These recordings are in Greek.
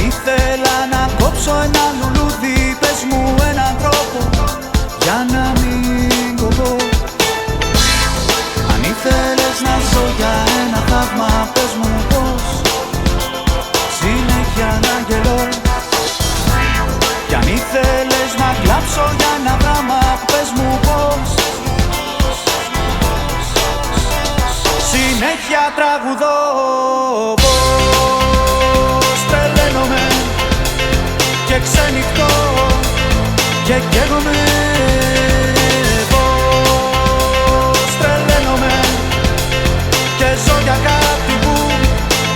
ήθελα να κόψω ένα λουλούδι, πες μου έναν τρόπο για να μην κοπώ. Αν ήθελες να ζω για ένα θαύμα, πες μου πώς, συνέχεια να γελώ. Κι αν ήθελες να κλάψω για ένα δράμα, πες μου πώς, συνέχεια τραγουδώ. Πώς τρελαίνομαι και ξενυχτώ και καίγομαι. Πώς τρελαίνομαι και ζω για κάτι που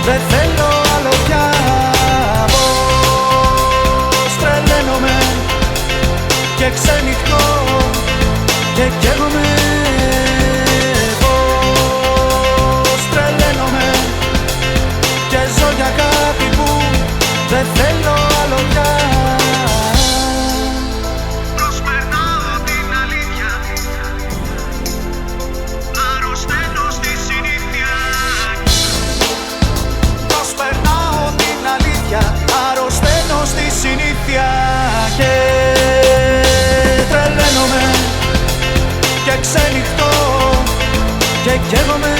δεν θέλω άλλο πια. Πώς τρελαίνομαι και ξενυχτώ και καίγομαι. Πώς τρελαίνομαι και ζω για κάτι που δεν θέλω άλλο πια. Προσπερνάω την αλήθεια, αρρωσταίνω στη συνήθεια. Προσπερνάω την αλήθεια, αρρωσταίνω στη συνήθεια. Και τρελαίνομαι και ξενυχτώ και καίγομαι.